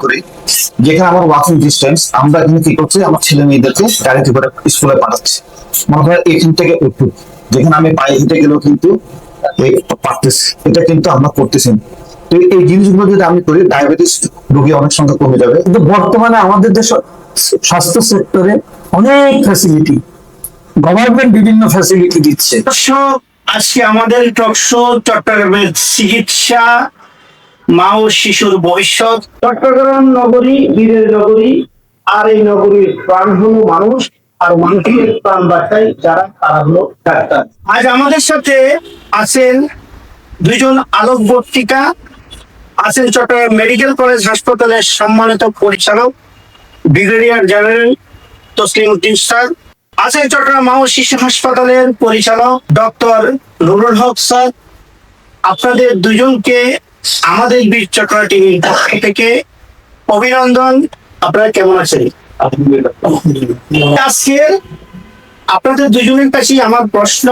করি, যেখানে আমার ওয়াকিং ডিস্টেন্স, আমরা এখানে কি করছি, আমার ছেলে মেয়েদেরকে গাড়িতে করে স্কুলে পাঠাচ্ছি। মনে করেন এখান থেকে একটু, যেখানে আমি পায়ে হেঁটে গেলেও কিন্তু পারতেছি, এটা কিন্তু আমরা করতেছি না। তো এই জিনিসগুলো যদি আমি করি, ডায়াবেটিস রোগী অনেক সংখ্যা কমে যাবে। কিন্তু বর্তমানে আমাদের দেশ স্বাস্থ্য সেক্টরে অনেক ফ্যাসিলিটি, গভর্নমেন্ট বিভিন্ন ফ্যাসিলিটি দিচ্ছে। দর্শক, আজকে আমাদের টকশো চট্টগ্রামের চিকিৎসা, মা ও শিশুর ভবিষ্যৎ। চট্টগ্রাম নগরী বীরের নগরী, আর এই নগরীর প্রাণ হলো মানুষ, আর মানুষের প্রাণ বাঁচায় যারা, তারা হলো ডাক্তার। আজ আমাদের সাথে আছেন দুইজন আলোকবর্তিকা, আছেন চট্টগ্রাম মেডিকেল কলেজ হাসপাতালের সম্মানিত পরিচালক brigadier general Taslim Uddin sir, আছেন চট্টগ্রাম মা ও শিশু হাসপাতালের পরিচালক ডক্টর নুরুল হক স্যার। আপনাদের দুজনকে আমাদের বীর চট্টগ্রাম টিভির পক্ষ থেকে অভিনন্দন। আপনারা কেমন আছেন? আজকে আপনাদের দুজনের কাছে আমার প্রশ্ন,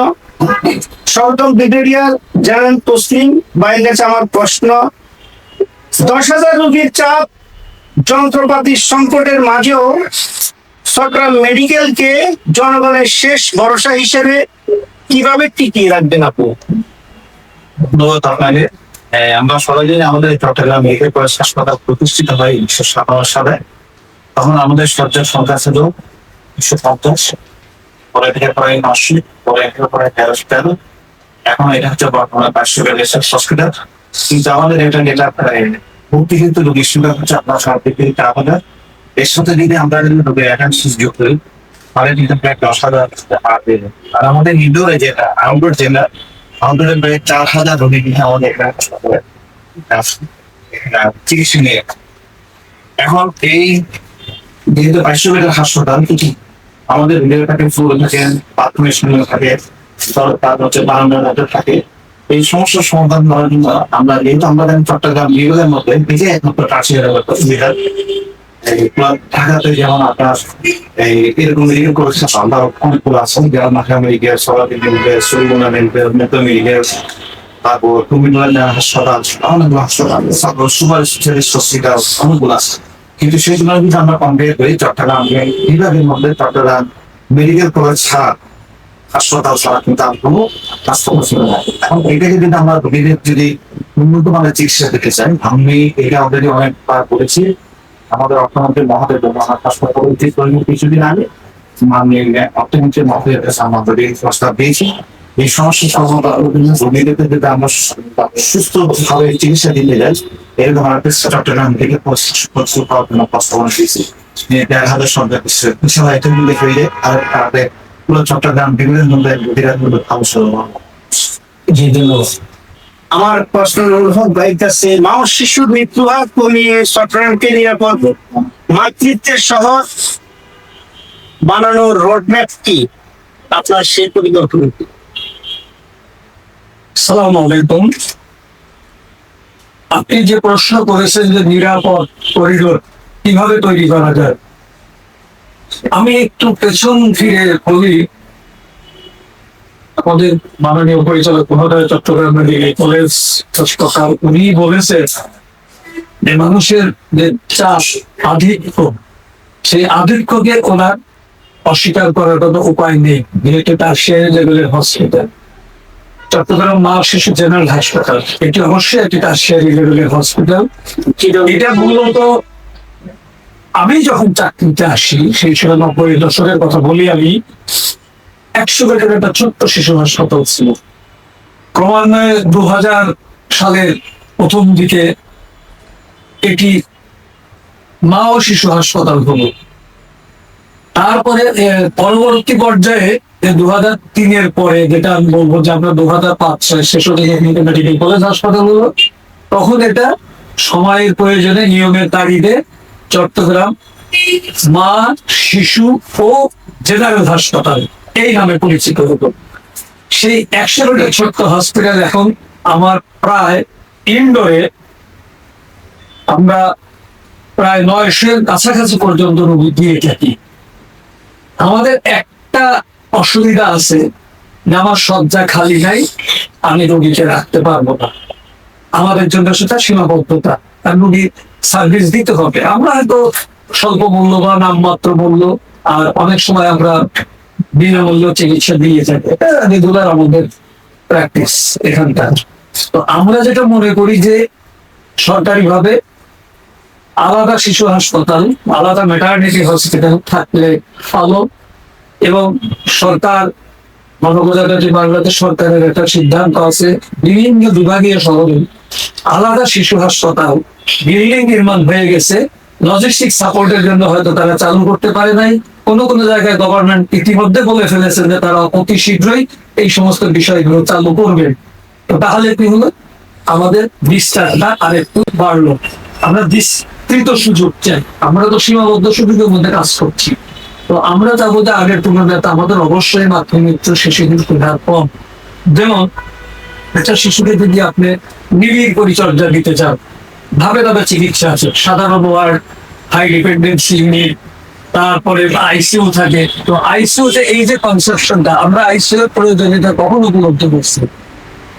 সর্বপ্রথম ব্রিগেডিয়ার জেনারেল তসলিম ভাইয়ের কাছে আমার প্রশ্ন, 10,000 রোগীর চাপ, যন্ত্রপাতির সংকটের মাঝেও চট্টগ্রাম মেডিকেলকে জনগণের শেষ ভরসা হিসেবে কিভাবে টিকিয়ে রাখবেন আপনি? ধন্যবাদ আপনাকে। আমরা সবাই জানি আমাদের চট্টগ্রাম মেডিকেল কলেজ হাসপাতাল প্রতিষ্ঠিত হয় 1957 সালে। তখন আমাদের শয্যার সংখ্যা ছিল 250, পরে থেকে প্রায় 80, পরে থেকে প্রায় 1300। এখন এটা হচ্ছে বর্তমানে 500 বেডের হসপিটাল। কিন্তু আমাদের এটা প্রায় ভর্তি কিন্তু রোগীর সংখ্যা হচ্ছে আপনার 7,000। এর সাথে যদি আমরা রোগীর অ্যাটেন্ডেন্স যোগ করি, তাহলে কিন্তু প্রায় 10,000 পাবে। আর আমাদের ইনডোরে যেটা আউটডোর জেলা, আউটডোরে প্রায় 4,000 রোগী নিয়ে আমাদের এখানে হাসপাতালে চিকিৎসা নিয়ে। এখন এই যেহেতু 500 বেডের হাসপাতাল, আমাদের ভিতরে থাকে ফুল থাকে, বাথরুমের শূন্য থাকে, তার হচ্ছে বারান্দার মধ্যে থাকে। এই সমস্যার সমাধান করার জন্য আমরা যেহেতু আমাদের চট্টগ্রাম বিভাগের মধ্যে নিজে একমাত্র টার্সিয়ারি সুবিধা, ঢাকাতে যেমন আপনার এরকম মেডিকেল কলেজ আমরা অনেকগুলো আছে, যেমন ঢাকা মেডিকেল, সরাসরি মেডিকেল, সরিমুনা মেডিকেল, মেট্রো মেডিকেল, তারপর কুমিল্লা হাসপাতাল, অনেকগুলো হাসপাতাল, তারপর সুপার স্পেশালিস্ট হসপিটাল অনেকগুলো আছে। কিন্তু সেগুলো যদি আমরা কম্পেয়ার করি, চট্টগ্রাম বিভাগের মধ্যে চট্টগ্রাম মেডিকেল কলেজ ছাড়া, হাসপাতাল ছাড়া কিন্তু আর কোনো হাসপাতাল ছিল না। এখন এটাকে যদি আমরা রোগীদের যদি উন্নত মানের চিকিৎসা দিতে চাই, আমি এটা অলরেডি অনেকবার বলেছি। আমাদের অর্থমন্ত্রী মহোদয় হাসপাতাল কিছুদিন আগে মাননীয় অর্থমন্ত্রী মহোদয়ের কাছে আমরা প্রস্তাব দিয়েছি। এই সমস্যা সমাধান রোগীদেরকে যদি আমরা সুস্থ ভাবে চিকিৎসা দিতে যাই, এরকম চট্টগ্রাম থেকে প্রস্তাবনা দিয়েছি। 1,500 সরকার হয়ে যায়, আর তাদের পুরো চট্টগ্রাম বিভিন্ন আমার প্রশ্ন নুরুল হক ভাইয়ের কাছে, মা ও শিশুর মৃত্যু হার কমিয়ে চট্টগ্রামকে নিরাপদ মাতৃত্বের শহর বানানোর রোডম্যাপ কি? আপনার সেই পরিকল্পনা কি? আসসালামু আলাইকুম। আপনি যে প্রশ্ন করেছেন যে নিরাপদ করিডোর কিভাবে তৈরি করা যায়, আমি একটু পেছন ফিরে বলি। আমাদের মাননীয় পরিচালক মহোদয় চট্টগ্রাম মেডিকেল কলেজ হাসপাতাল, উনি বলেছেন যে মানুষের যে চাপ, আধিক্য, সেই আধিক্যকে ওনার অস্বীকার করার কোনো উপায় নেই, যেহেতু টারশিয়ারি লেভেলের হসপিটাল। চট্টগ্রাম মা শিশু জেনারেল হাসপাতাল এটি অবশ্যই একটি টারশিয়ারি লেভেলের হসপিটাল। এটা মূলত আমি যখন চাকরিতে আসি, সেই সময় 90 দশকের কথা বলি, আমি 100 বেডের একটা ছোট্ট শিশু হাসপাতাল ছিল। ক্রমান্বয়ে 2000 সালের প্রথম দিকে এটি মা ও শিশু হাসপাতাল হলো। তারপরে পরবর্তী পর্যায়ে 2003-এর পরে, যেটা আমি বলবো যে আমরা 2005 সালে শেষ মেডিকেল কলেজ হাসপাতাল হলো, তখন এটা সময়ের প্রয়োজনে নিয়মের তাগিদে চট্টগ্রাম মা শিশু ও জেনারেল হাসপাতাল এই নামে পরিচিত হতো। সেই 100 বেডের ছোট্ট হসপিটাল এখন আমার প্রায় ইনডোরে আমরা প্রায় 900-এর কাছাকাছি পর্যন্ত রোগী দিয়ে থাকি। আমাদের একটা অসুবিধা আছে যে আমার শয্যা খালি নাই, আমি রোগীকে রাখতে পারবো না। আমাদের জন্য সেটা সীমাবদ্ধতা। রোগীর সার্ভিস দিতে হবে। আমরা হয়তো স্বল্প মূল্য বা নামমাত্র মূল্য, আর অনেক সময় আমরা বিনামূল্য চিকিৎসা দিয়ে থাকি। এটা রেগুলার আমাদের প্র্যাকটিস এখানকার। তো আমরা যেটা মনে করি যে সরকারি ভাবে আলাদা শিশু হাসপাতাল, আলাদা ম্যাটারনিটি হসপিটাল থাকলে ভালো। এবং সরকার, মানবজাতি বাংলাদেশ সরকারের একটা সিদ্ধান্ত আছে, বিভিন্ন বিভাগীয় শহরে আলাদা শিশু হাসপাতাল বিল্ডিং নির্মাণ হয়ে গেছে। লজিস্টিক সাপোর্টের জন্য হয়তো তারা চালু করতে পারে নাই। কোনো কোনো জায়গায় গভর্নমেন্ট ইতিমধ্যে বলে ফেলেছে যে তারা অতি শীঘ্রই এই সমস্ত বিষয়গুলো চালু করবে। তো তাহলে কি হলো, আমাদের বিস্তারটা আরেকটু বাড়লো। আমরা বিস্তৃত সুযোগ চাই, আমরা তো সীমাবদ্ধ সুযোগের মধ্যে কাজ করছি। তো আমরা যাবো যে আগের তুলনায় আমাদের অবশ্যই মাধ্যমিক শিশুদের হার কম। যেমন একটা শিশুকে যদি আপনি নিবিড় পরিচর্যা দিতে চান, ধাপে ধাপে চিকিৎসা আছে, সাধারণ ওয়ার্ড, হাই ডিপেন্ডেন্সি ইউনিট, তারপরে আইসিইউ থাকে। তো আইসিইউ তে এই যে কনসেপশনটা, আমরা আইসিইউ এর প্রয়োজনীয়তা কখন উপলব্ধ করছি?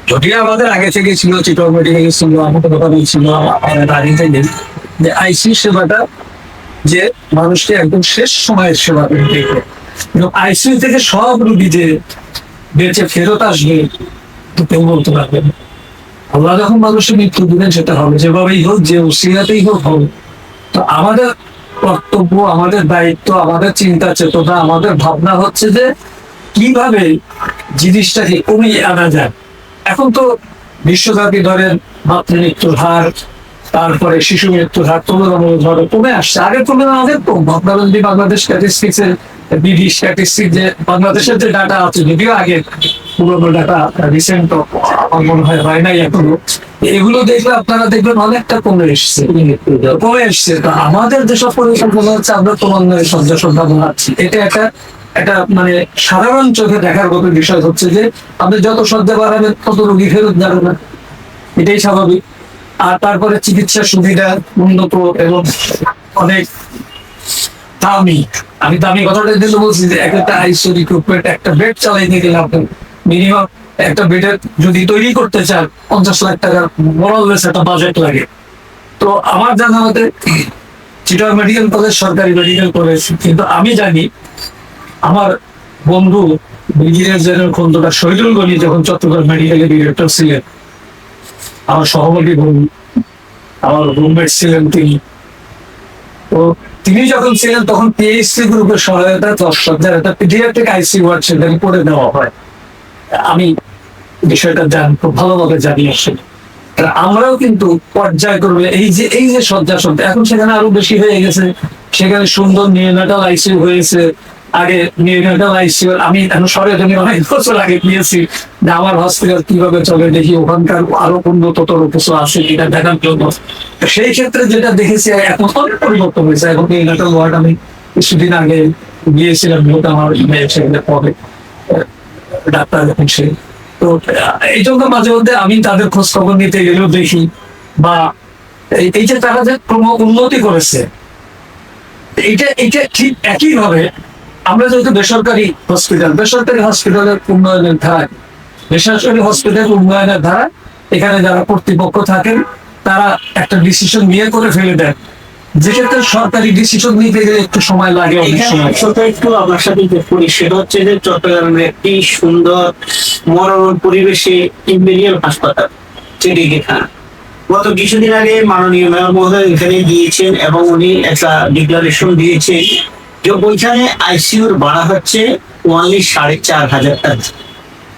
যদিও আমাদের আগে থেকে ছিল, চিটং মেডিকেল ছিল, আমাদের দোকানে ছিল, আমাদের আগে থেকে যে আইসিইউ সেবাটা যে মানুষকে একদম শেষ সময়ের সেবা করতে। আইসিইউ থেকে সব রোগী যে বেঁচে ফেরত আসবে তো কেউ বলতে পারবে না। আল্লাহ যখন মানুষের মৃত্যু দিবেন সেটা হবে, যেভাবেই হোক, যে উসিলাতেই হোক হবে। তো আমাদের কর্তব্য, আমাদের দায়িত্ব, আমাদের চিন্তা চেতনা, আমাদের ভাবনা হচ্ছে যে কিভাবে জিনিসটাকে কমিয়ে আনা যায়। এখন তো বিশ্বব্যাপী ধরেন মাতৃ মৃত্যুর হার, তারপরে শিশু মৃত্যুর হার তুলনামূলকভাবে কমে আসছে, আগের তুলনায় অনেক কম। আপনারা যদি বাংলাদেশ স্ট্যাটিস্টিক্স এর বিডি স্ট্যাটিস্টিক্স যে বাংলাদেশের যে ডাটা আছে, যদিও আগে পুরোনো ডাটা, রিসেন্ট আমার মনে হয় নাই এখনো, এগুলো দেখলে আপনারা দেখবেন অনেকটা কমে এসছে। তো আমাদের যেসব পরিকল্পনা হচ্ছে, আমরা ক্রমান্বয়ে শয্যা সংখ্যা বাড়াচ্ছি। এটা একটা মানে সাধারণ চোখে দেখার মতো বিষয় হচ্ছে যে আপনি যত শয্যা বাড়াবেন তত রোগী ফেরত যাবে না, এটাই স্বাভাবিক। আর তারপরে চিকিৎসা সুবিধা উন্নত এবং অনেক দামি। আমি দামি কথাটা দিতে বলছি যে একটা আইসিইউ ইকুইপমেন্ট, একটা বেড চালাইতে গেলে আপনি মিনিমাম একটা বেডের যদি তৈরি করতে চান 50 লাখ টাকার মোরাললেস একটা বাজেট লাগে। তো আমার জানা মতে চিটং মেডিকেল কলেজ সরকারি মেডিকেল কলেজ, কিন্তু আমি জানি আমার বন্ধু ব্রিগেডিয়ার জেনারেল খন্দকার শহীদুল গনি যখন চট্টগ্রাম মেডিকেলের ডিরেক্টর ছিলেন, আমার সহপাঠী বন্ধু, আমার রুমমেট ছিলেন তিনি। তো তিনি যখন ছিলেন তখন পিএইচসি গ্রুপের সহায়তা 10 শয্যার একটা পিডিয়াট্রিক আইসিইউ ওয়ার্ড সেখানে করে দেওয়া হয়। আমি বিষয়টা খুব ভালোভাবে জানি আসলে। আমরাও কিন্তু পর্যায়ক্রমে এই যে শয্যা এখন সেখানে আরো বেশি হয়ে গেছে। সেখানে সুন্দর নিউনেটাল আইসিইউ হয়েছে। আগে নিউনেটাল আইসিইউ আমি সরেজমিন অনেক বছর আগে গিয়েছি যে আমার হসপিটাল কিভাবে চলে, দেখি ওখানকার আরো উন্নততর কিছু আছে কিনা দেখার জন্য। সেই ক্ষেত্রে যেটা দেখেছি এখন অনেক পরিবর্তন হয়েছে। এখন নিউনেটাল ওয়ার্ড আমি কিছুদিন আগে গিয়েছিলাম, আমার সেখানে পরে ডাক্তার যখন সে। তো এই জন্য মাঝে মধ্যে আমি তাদের খোঁজ খবর নিতে গেলেও দেখি, বা এই যে তারা যে উন্নতি করেছে, এইটা ঠিক একই ভাবে আমরা যেহেতু বেসরকারি হসপিটালের উন্নয়নের ধারায়, বেসরকারি হসপিটাল উন্নয়নের ধারায় এখানে যারা কর্তৃপক্ষ থাকেন তারা একটা ডিসিশন নিয়ে করে ফেলে দেন, যেক্ষেত্রে সরকারি ডিসিশন নিতে গেলে একটু সময় লাগে। অনেক সময় একটু আপনার সাথে করি, সেটা হচ্ছে যে চট্টগ্রামের একটি সুন্দর মনোরম পরিবেশে ইম্পেরিয়াল হাসপাতাল চিড়িয়াখানা গত কিছুদিন আগে মাননীয় মেয়র মহোদয় এখানে গিয়েছেন এবং উনি একটা ডিক্লারেশন দিয়েছেন যে ওইখানে আইসিইউর ভাড়া হচ্ছে ওয়ানলি 4,500 টাকা।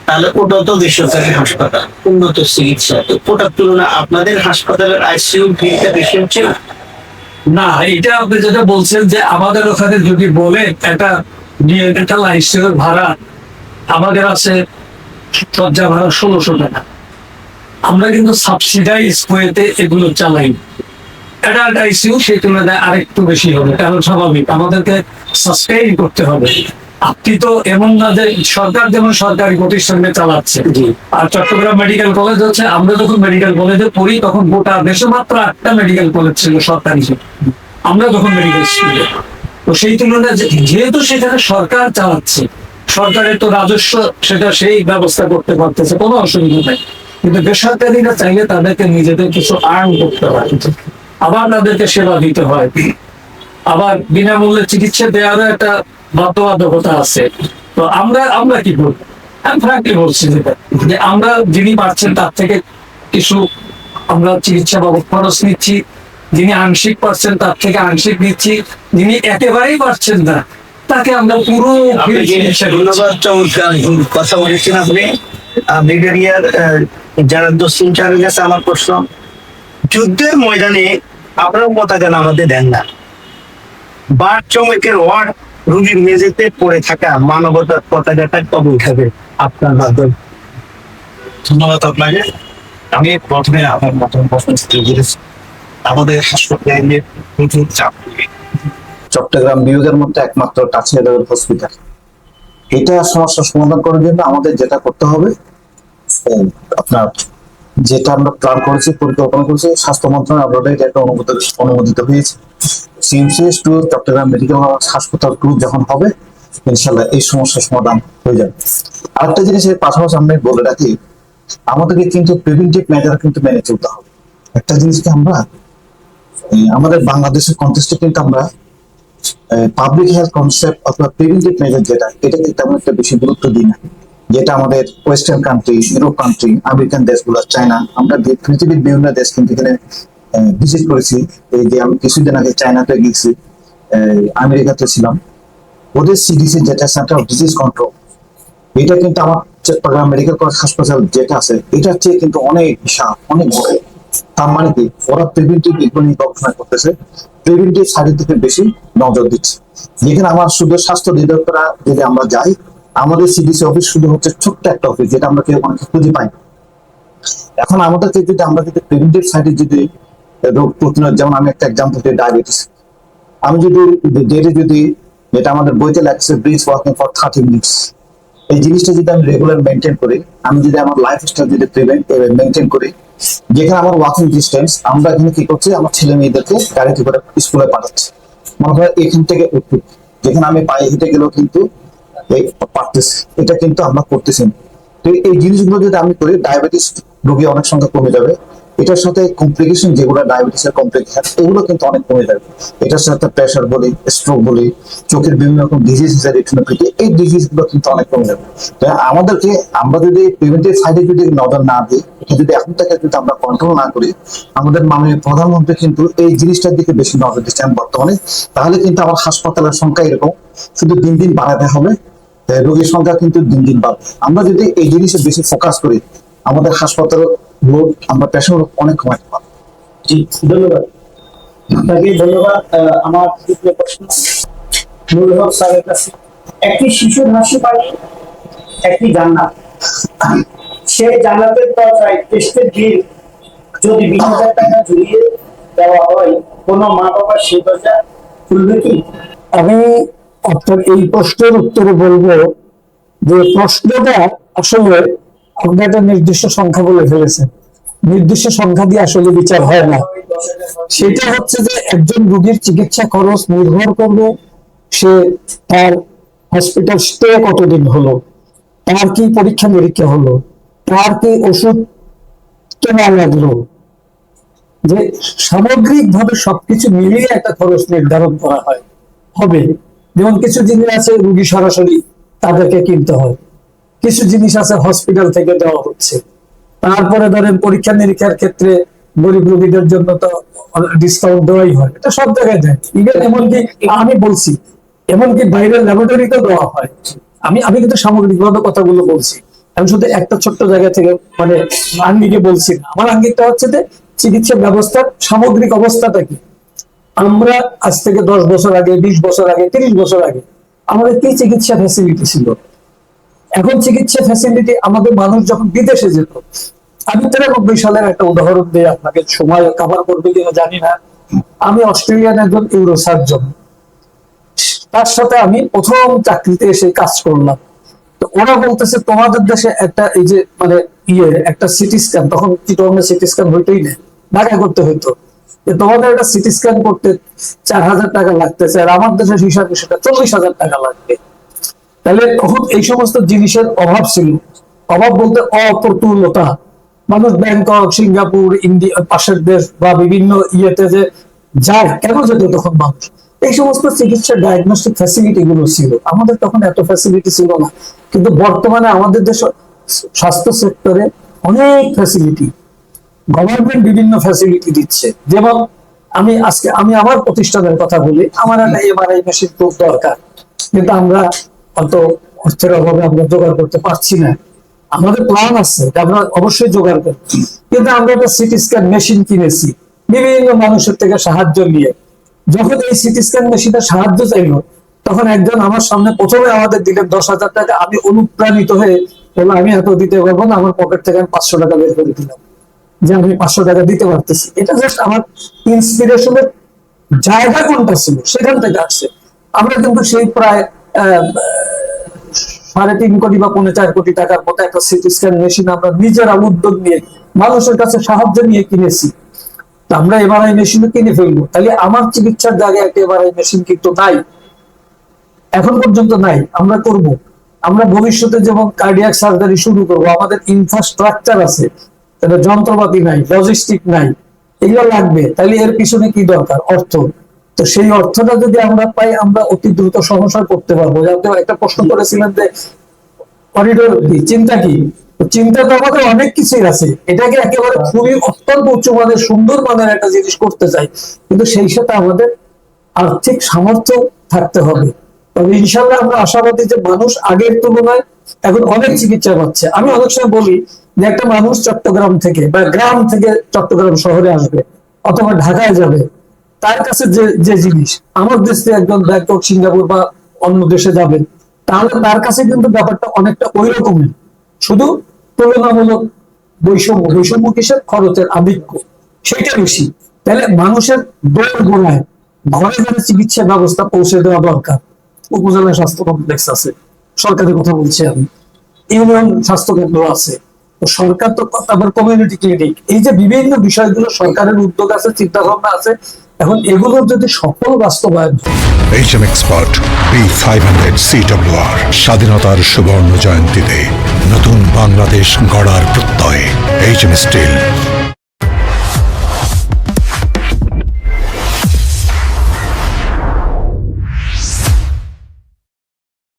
তাহলে ওটা তো বেসরকারি হাসপাতাল, উন্নত চিকিৎসা, তো ওটার তুলনায় আপনাদের হাসপাতালের আইসিইউ ফিটা বেশি হচ্ছে না? না, এটা আপনি যেটা বলছেন যে আমাদের ওখানে যদি বলেন একটা নিউনেটাল আইসিইউর ভাড়া আমাদের আছে শয্যা ভাড়া 1600 টাকা। আমরা কিন্তু সাবসিডাইজ ওয়েতে এগুলো চালাই। অ্যাডাল্ট আইসিইউ সেই তুলনায় আরেকটু বেশি হবে, কারণ স্বাভাবিক আমাদেরকে সাস্টেইন করতে হবে। আপনি তো এমন না যে সরকার যেমন সরকারি প্রতিষ্ঠানে চালাচ্ছে, আর চট্টগ্রাম মেডিকেল কলেজ হচ্ছে, আমরা যখন মেডিকেল কলেজে পড়ি তখন গোটা দেশে মাত্র 8টা মেডিকেল কলেজ ছিল সরকারি, আমরা যখন মেডিকেল স্কুলে। তো সেই তুলনায় যেহেতু সেখানে সরকার চালাচ্ছে, সরকারের তো রাজস্ব, সেটা সেই ব্যবস্থা করতে পারতেছে, কোনো অসুবিধা নেই। কিন্তু বেসরকারিরা চাইলে তাদেরকে নিজেদের কিছু আর্ন করতে হয়। আবার তাদেরকে সেবা দিতে হয়, আবার বিনামূল্যে চিকিৎসা দেওয়ারও একটা বাধ্যবাধকতা আছে। তো আমরা আমরা কি করবো? আমি ফ্রাঙ্কলি বলছি যে আমরা যিনি পাচ্ছেন তার থেকে কিছু আমরা চিকিৎসা বাবদ খরচ নিচ্ছি, যিনি আংশিক পাচ্ছেন তার থেকে আংশিক নিচ্ছি, যিনি একেবারেই পাচ্ছেন না তাকে আমরা পুরো চিকিৎসা দিচ্ছি। ধন্যবাদ, চমৎকার কথা বলেছেন আপনি। ব্রিগেডিয়ার যারা দক্ষিণ চারের কাছে আমার প্রশ্ন, যুদ্ধের ময়দানে আপনারা পতাকা নামাতে দেন না, বার চমকের ওয়ার্ড রুগীর মেঝেতে পড়ে থাকা মানবতার পতাকাটা কবে উঠাবে আপনার মাধ্যমে? ধন্যবাদ আপনাকে। আমি প্রথমে আমার মতন প্রশ্ন বলেছি, আমাদের হাসপাতালে প্রচুর চাপ। চট্টগ্রাম বিভাগের মধ্যে একমাত্র টাচি হসপিটাল। এটা সমস্যার সমাধান করার জন্য আমাদের যেটা করতে হবে, আপনার যেটা আমরা প্ল্যান করেছি, পরিকল্পনা করেছি, স্বাস্থ্য মন্ত্রণালয় অলরেডি একটা অনুমোদিত হয়েছে। সিএমসিএস টু চট্টগ্রাম মেডিকেল হাসপাতাল টু যখন হবে, ইনশাল্লাহ এই সমস্যার সমাধান হয়ে যাবে। আরেকটা জিনিস এর পাশাপাশি আমি বলে রাখি, আমাদেরকে কিন্তু প্রিভেন্টিভ মেজার কিন্তু মেনে চলতে হবে। একটা জিনিসকে আমরা আমাদের বাংলাদেশের কন্টেস্টে কিন্তু আমরা পাবলিক হেলথ কনসেপ্ট অথবা প্রিভেন্টিভ মেজার যেটা, এটাকে তেমন একটা বেশি গুরুত্ব দিই না। যেটা আমাদের western country, Europe country, American দেশগুলো, চায়না, আমরা পৃথিবীর বিভিন্ন দেশ কিন্তু এখানে ভিজিট করেছি। এই যে আমি কিছুদিন আগে চায়নাতে গেছি, আমেরিকাতে ছিলাম। ওদের সিডিসি যেটা সেন্টার অফ ডিজিজ কন্ট্রোল, এটা কিন্তু আমার চট্টগ্রাম মেডিকেল কলেজ হাসপাতাল যেটা আছে, এটার চেয়ে কিন্তু অনেক বিশাল, অনেক বড়। তার মানে কি, ওরা প্রিভেন্টিভ এগুলো নিয়ে গবেষণা করতেছে, প্রিভেন্টিভ সাইডের দিকে বেশি নজর দিচ্ছে। যেখানে আমার শুধু স্বাস্থ্য অধিদপ্তর যদি আমরা যাই, আমাদের সিডিসি অফিস শুধু হচ্ছে ছোট্ট একটা অফিস, যেটা আমরা কেউ অনেক খুঁজে পাই। এখন আমাদেরকে যদি আমরা যদি প্রিভেন্টিভ সাইডে যদি রোগ প্রতিরোধ, যেমন আমি একটা এক্সাম্পল দিই, ডায়াবেটিস। আমি যদি ডেলি যদি, যেটা আমাদের বইতে লাগছে, ব্রিজ ওয়াকিং ফর 30 মিনিটস, এই জিনিসটা যদি আমি রেগুলার মেনটেন করি, আমি যদি আমার লাইফস্টাইল যদি মেনটেন করি, যেখানে আমার ওয়াকিং ডিস্টেন্স, আমরা এখানে কি করছি, আমার ছেলে মেয়েদেরকে গাড়িতে করে স্কুলে পাঠাচ্ছি। মনে হয় এখান থেকে একটু, যেখানে আমি পায়ে হেঁটে গেলেও কিন্তু পারতেছি, এটা কিন্তু আমরা করতেছি না। তো এই জিনিসগুলো যদি আমি করি, ডায়াবেটিস রোগী অনেক সংখ্যা কমে যাবে। এটার সাথে কমপ্লিকেশন যেগুলো ডায়াবেটিসের কমপ্লিকেশন, এগুলো কিন্তু অনেক কমে যাবে। এটার সাথে প্রেশার বলি, স্ট্রোক বলি, চোখের বিভিন্ন রকম ডিজিজ, রেটিনোপ্যাথি, এই ডিজিজ গুলো কিন্তু অনেক কমে যাবে। আমাদেরকে, আমরা যদি প্রিভেন্টিভ সাইডে যদি নজর না দিই, এটা যদি এখন থেকে যদি আমরা কন্ট্রোল না করি, আমাদের মাননীয় প্রধানমন্ত্রী কিন্তু এই জিনিসটার দিকে বেশি নজর দিচ্ছেন বর্তমানে। তাহলে কিন্তু আমার হাসপাতালের সংখ্যা এরকম শুধু দিন দিন বাড়াতে হবে, রোগীর সংখ্যা কিন্তু দিন দিন বাড়বে। আমরা যদি এই জিনিসে বেশি ফোকাস করি, আমাদের হাসপাতাল লোড, আমরা পেশেন্ট অনেক কমাতে পারবো। জি, ধন্যবাদ আপনাকে। ধন্যবাদ। আমার তৃতীয় প্রশ্ন নুরুল হক স্যারের কাছে। একটি শিশুর হাসি পানি, একটি জান্নাত। সেই জান্নাতের দরজায় টেস্টের বিল যদি 20,000 টাকা ঝুলিয়ে দেওয়া হয়, কোনো মা বাবা সেই দরজা খুলবে কি? আমি আপনার এই প্রশ্নের উত্তরে বলবো যে প্রশ্নটা আসলে আপনি একটা নির্দিষ্ট সংখ্যা বলে ফেলেছেন। নির্দিষ্ট সংখ্যা দিয়ে আসলে বিচার হয় না। সেটা হচ্ছে যে একজন রোগীর চিকিৎসা খরচ নির্ভর করবে সে তার হসপিটাল স্টে কতদিন হলো, তার কি পরীক্ষা নিরীক্ষা হলো, তার কি ওষুধ কেনা লাগলো, যে সামগ্রিক ভাবে সবকিছু মিলিয়ে একটা খরচ নির্ধারণ করা হয় হবে। যেমন কিছু জিনিস আছে রুগী সরাসরি তাদেরকে কিনতে হয়, কিছু জিনিস আছে হসপিটাল থেকে দেওয়া হচ্ছে। তারপরে ধরেন পরীক্ষা নিরীক্ষার ক্ষেত্রে গরিব রোগীদের জন্য তো ডিসকাউন্ট দেওয়াই হয়, এটা সব জায়গায় দেয়। ইভেন এমনকি আমি বলছি, এমনকি বাইরের ল্যাবরেটরিতেও দেওয়া হয়। আমি আমি কিন্তু সামগ্রিকভাবে কথাগুলো বলছি, আমি শুধু একটা ছোট্ট জায়গা থেকে মানে আঙ্গিকে বলছি না। আমার আঙ্গিকটা হচ্ছে যে চিকিৎসা ব্যবস্থার সামগ্রিক অবস্থাটা কি। আমরা আজ থেকে 10 বছর আগে, 20 বছর আগে, 30 বছর আগে আমাদের কি চিকিৎসা ফ্যাসিলিটি ছিল? এখন চিকিৎসা ফ্যাসিলিটি, আমাদের মানুষ যখন বিদেশে যেত, আমি 93 সালের একটা উদাহরণ দিই আপনাকে, সময় কভার করবে কিনা জানি না। আমি অস্ট্রেলিয়ান একজন ইউরো সার্জন, তার সাথে আমি প্রথম চাকরিতে এসে কাজ করলাম। তো ওরা বলতেছে তোমাদের দেশে একটা এই যে মানে একটা সিটি স্ক্যান, তখন চিটগাংয়ে সিটি স্ক্যান হইতেই না, ঢাকা করতে হইতো, যে তোমাদের একটা সিটি স্ক্যান করতে 4,000 টাকা লাগতেছে, আর আমার দেশের হিসাবে সেটা 40,000 টাকা লাগবে। তাহলে তখন এই সমস্ত জিনিসের অভাব ছিল। অভাব বলতে অপ্রতুলতা, মানুষ ব্যাংকক, সিঙ্গাপুর, ইন্ডিয়া, পাশের দেশ বা বিভিন্ন ইয়েতে যে যায়, কেন যেত তখন মানুষ? এই সমস্ত চিকিৎসা ডায়াগনস্টিক ফ্যাসিলিটি গুলো ছিল, আমাদের তখন এত ফ্যাসিলিটি ছিল না। কিন্তু বর্তমানে আমাদের দেশ স্বাস্থ্য সেক্টরে অনেক ফ্যাসিলিটি, গভর্নমেন্ট বিভিন্ন ফ্যাসিলিটি দিচ্ছে। যেমন আমি আমার প্রতিষ্ঠানের কথা বলি, আমার একটা এমআরআই মেশিন খুব দরকার, কিন্তু আমরা অত অর্থের অভাবে আমরা জোগাড় করতে পারছি না। আমাদের প্ল্যান আছে যে আমরা অবশ্যই জোগাড় করছি, কিন্তু আমরা একটা সিটি স্ক্যান মেশিন কিনেছি বিভিন্ন মানুষের থেকে সাহায্য নিয়ে। যখন এই সিটি স্ক্যান মেশিনের সাহায্য চাইলো, তখন একজন আমার সামনে প্রথমে আমাদের দিলেন 10,000 টাকা। আমি অনুপ্রাণিত হয়ে বললাম, আমি এত দিতে পারবো না, আমার পকেট থেকে আমি 500 টাকা বের করে দিলাম যে আমি 500 টাকা দিতে পারতেছি। এটা জাস্ট আমার ইন্সপিরেশনের জায়গা কোনটা ছিল সেখান থেকে আসছে। আমরা কিন্তু সেই প্রায় 3.5 কোটি বা 4 কোটি টাকার মতো একটা সিটি স্ক্যান মেশিন আমরা নিজেরা উদ্যোগ নিয়ে মানুষের কাছে সাহায্য নিয়ে কিনেছি। তা আমরা এমআরআই মেশিনও কিনে ফেলবো, তাহলে আমার চিকিৎসার জায়গায় একটা এমআরআই মেশিন কিন্তু নাই, এখন পর্যন্ত নাই। আমরা করব, আমরা ভবিষ্যতে যেমন কার্ডিয়াক সার্জারি শুরু করবো, আমাদের ইনফ্রাস্ট্রাকচার আছে, তাহলে যন্ত্রপাতি নাই, লজিস্টিক নাই, এগুলো লাগবে। তাহলে এর পিছনে কি দরকার? অর্থ। তো সেই অর্থটা যদি আমরা পাই, আমরা অতি দ্রুত সমস্যা করতে পারবো। আপনি একটা প্রশ্ন করেছিলেন যে করিডোর কি, চিন্তা কি? চিন্তা তো আমাদের অনেক কিছুই আছে, এটাকে একেবারে খুবই অত্যন্ত উচ্চমানের সুন্দর মানের একটা জিনিস করতে চাই, কিন্তু সেই সাথে আমাদের আর্থিক সামর্থ্য থাকতে হবে। তবে ইনশাল্লাহ আমরা আশাবাদী যে মানুষ আগের তুলনায় এখন অনেক চিকিৎসা পাচ্ছে। আমি অনেক সময় বলি যে একটা মানুষ চট্টগ্রাম থেকে বা গ্রাম থেকে চট্টগ্রাম শহরে আসবে অথবা ঢাকায় যাবে, তার কাছে যে যে জিনিস আমার দেশ থেকে একজন ব্যাংকক, সিঙ্গাপুর বা অন্য দেশে যাবে, তাহলে তার কাছে কিন্তু ব্যাপারটা অনেকটা ওই রকমই, শুধু তুলনামূলক বৈষম্য কিসের? খরচের আধিক্য, সেটা বেশি। তাহলে মানুষের দৌড় গোড়ায় ঘরে ঘরে চিকিৎসা ব্যবস্থা পৌঁছে দেওয়া দরকার। উপজেলা স্বাস্থ্য কমপ্লেক্স আছে, সরকারি কথা বলছি আমি, ইউনিয়ন স্বাস্থ্য কেন্দ্র আছে, তো সরকার তো, তারপর কমিউনিটি ক্লিনিক, এই যে বিভিন্ন বিষয়গুলো সরকারের উদ্যোগ আছে, চিন্তা ভাবনা আছে। এখন এগুলোর যদি সফল বাস্তবায়ন HM Expert B500 CWR স্বাধীনতার সুবর্ণ জয়ন্তীতে নতুন বাংলাদেশ গড়ার প্রত্যয় HM Steel